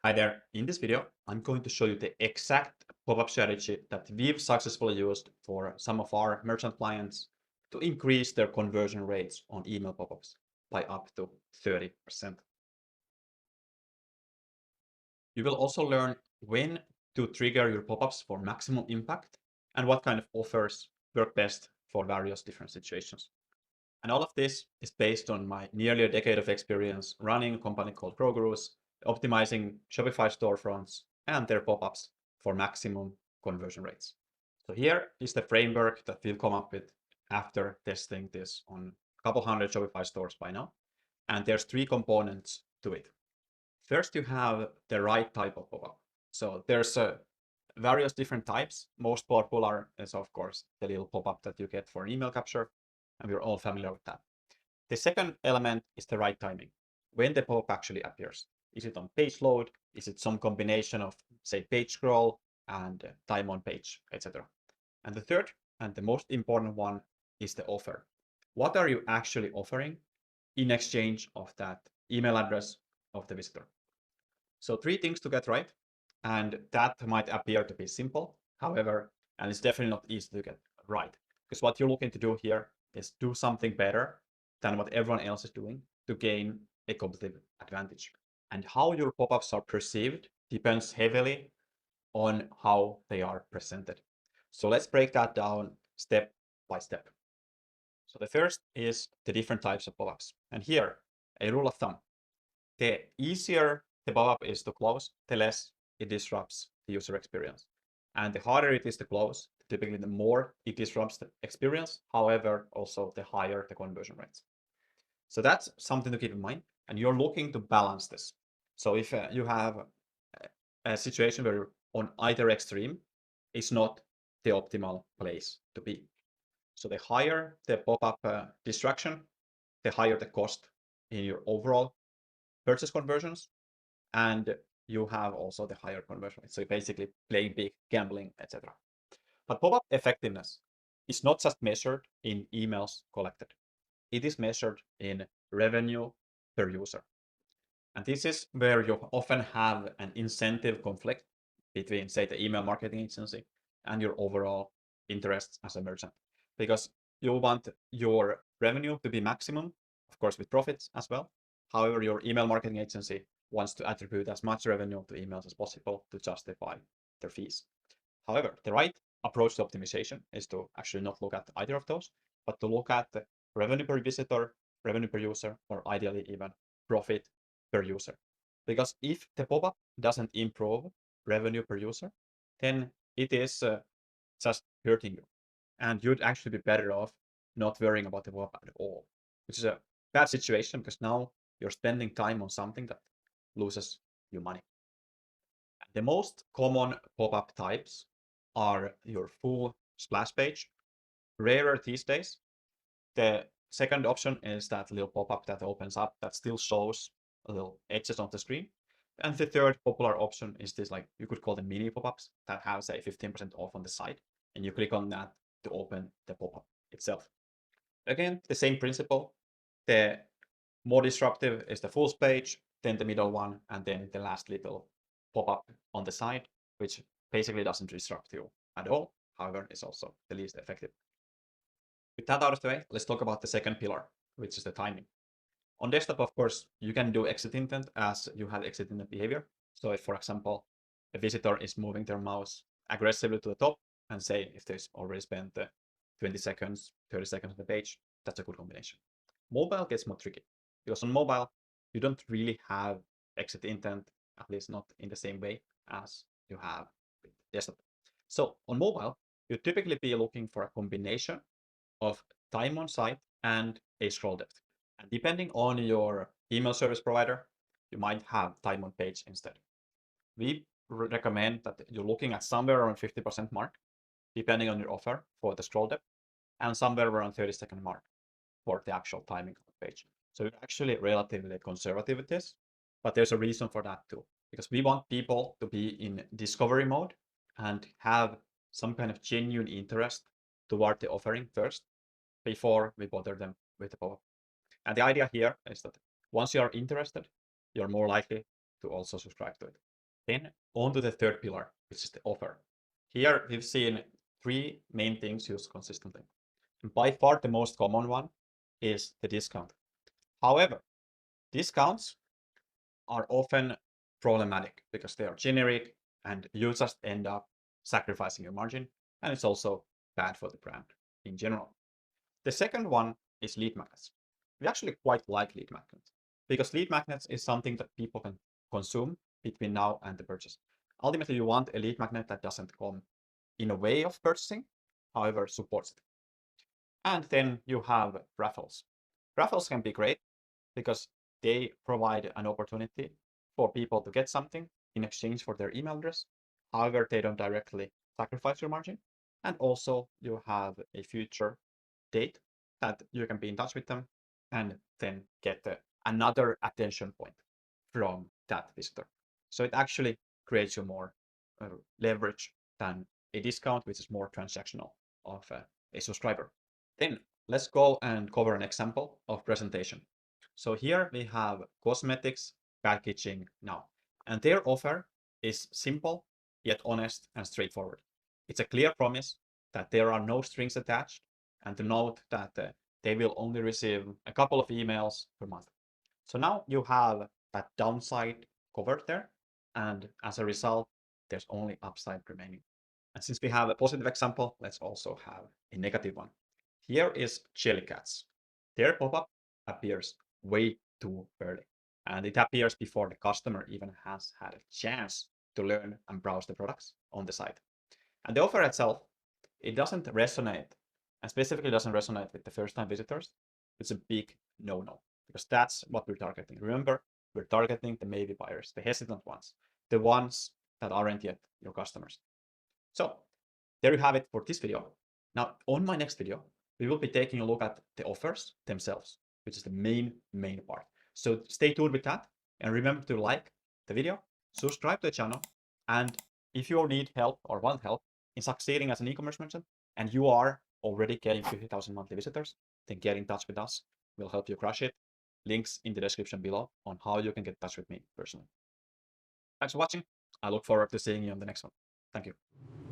Hi there. In this video, I'm going to show you the exact pop-up strategy that we've successfully used for some of our merchant clients to increase their conversion rates on email pop-ups by up to 30%. You will also learn when to trigger your pop-ups for maximum impact and what kind of offers work best for various different situations. And all of this is based on my nearly a decade of experience running a company called Groguru's, optimizing Shopify storefronts and their pop-ups for maximum conversion rates. So here is the framework that we've come up with after testing this on a couple hundred Shopify stores by now. And there's three components to it. First, you have the right type of pop-up. So there's various different types. Most popular is, of course, the little pop-up that you get for email capture, and we're all familiar with that. The second element is the right timing. When the pop-up actually appears. Is it on page load? Is it some combination of, say, page scroll and time on page, etc.? And the third and the most important one is the offer. What are you actually offering in exchange of that email address of the visitor? So three things to get right, and that might appear to be simple. However, and it's definitely not easy to get right, because what you're looking to do here is do something better than what everyone else is doing to gain a competitive advantage. And how your pop-ups are perceived depends heavily on how they are presented. So let's break that down step by step. So the first is the different types of pop-ups. And here, a rule of thumb. The easier the pop-up is to close, the less it disrupts the user experience. And the harder it is to close, typically the more it disrupts the experience. However, also the higher the conversion rates. So that's something to keep in mind. And you're looking to balance this. So if you have a situation where you're on either extreme, it's not the optimal place to be. So the higher the pop-up distraction, the higher the cost in your overall purchase conversions, and you have also the higher conversion rate. So basically playing big, gambling, etc. But pop-up effectiveness is not just measured in emails collected. It is measured in revenue per user. And this is where you often have an incentive conflict between, say, the email marketing agency and your overall interests as a merchant. Because you want your revenue to be maximum, of course, with profits as well. However, your email marketing agency wants to attribute as much revenue to emails as possible to justify their fees. However, the right approach to optimization is to actually not look at either of those, but to look at the revenue per visitor, revenue per user, or ideally even profit per user. Because if the pop-up doesn't improve revenue per user, then it is just hurting you. And you'd actually be better off not worrying about the pop-up at all, which is a bad situation because now you're spending time on something that loses you money. The most common pop-up types are your full splash page. Rarer these days. The second option is that little pop-up that opens up that still shows a little edges on the screen. And the third popular option is this, like you could call them mini pop-ups that have, say, 15% off on the side. And you click on that to open the pop-up itself. Again, the same principle. The more disruptive is the full page, then the middle one, and then the last little pop-up on the side, which basically doesn't disrupt you at all. However, it's also the least effective. With that out of the way, let's talk about the second pillar, which is the timing. On desktop, of course, you can do exit intent as you have exit intent behavior. So if, for example, a visitor is moving their mouse aggressively to the top and say if they've already spent 20 seconds, 30 seconds on the page, that's a good combination. Mobile gets more tricky because on mobile, you don't really have exit intent, at least not in the same way as you have with desktop. So on mobile, you typically be looking for a combination of time on site and a scroll depth. And depending on your email service provider, you might have time on page instead. We recommend that you're looking at somewhere around 50% mark, depending on your offer for the scroll depth, and somewhere around 30-second mark for the actual timing of the page. So you're actually relatively conservative with this, but there's a reason for that too, because we want people to be in discovery mode and have some kind of genuine interest toward the offering first before we bother them with the pop-up. And the idea here is that once you are interested, you're more likely to also subscribe to it. Then on to the third pillar, which is the offer. Here we've seen three main things used consistently. And by far the most common one is the discount. However, discounts are often problematic because they are generic and you just end up sacrificing your margin. And it's also bad for the brand in general. The second one is lead magnets. We actually quite like lead magnets because lead magnets is something that people can consume between now and the purchase. Ultimately, you want a lead magnet that doesn't come in a way of purchasing, however, supports it. And then you have raffles. Raffles can be great because they provide an opportunity for people to get something in exchange for their email address. However, they don't directly sacrifice your margin. And also you have a future date that you can be in touch with them and then get another attention point from that visitor. So it actually creates you more leverage than a discount, which is more transactional of a subscriber. Then let's go and cover an example of presentation. So here we have cosmetics packaging now, and their offer is simple yet honest and straightforward. It's a clear promise that there are no strings attached, and to note that they will only receive a couple of emails per month. So now you have that downside covered there, and as a result, there's only upside remaining. And since we have a positive example, let's also have a negative one. Here is Jellycats. Their pop-up appears way too early, and it appears before the customer even has had a chance to learn and browse the products on the site. And the offer itself, it doesn't resonate, and specifically doesn't resonate with the first-time visitors. It's a big no-no because that's what we're targeting. Remember, we're targeting the maybe buyers, the hesitant ones, the ones that aren't yet your customers. So there you have it for this video. Now, on my next video, we will be taking a look at the offers themselves, which is the main part. So stay tuned with that. And remember to like the video, subscribe to the channel. And if you need help or want help in succeeding as an e-commerce merchant, and you are already getting 50,000 monthly visitors, then get in touch with us. We'll help you crush it. Links in the description below on how you can get in touch with me personally. Thanks for watching. I look forward to seeing you on the next one. Thank you.